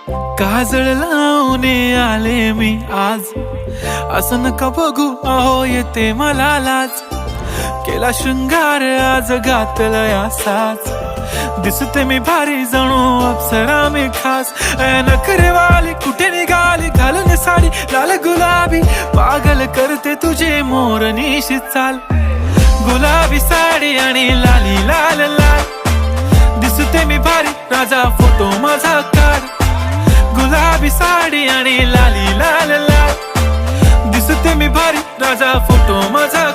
काजळ लावून आले मी आज, असं नका बघू अहो येते मला लाज. केला शृंगार आज घातला साज, दिसते मी भारी जणू अप्सरा मी खास. नखरेवाली कुठे निघाली घालून साडी लाल गुलाबी, पागल करते तुझे मोरनीशी चाल. गुलाबी साडी आणि लाली लाल लाल, दिसते मी भारी राजा फोटो माझा काढ. गुलाबी साडी आणि लाली लाल लाल, दिसते मी भारी राजा फोटो माझा.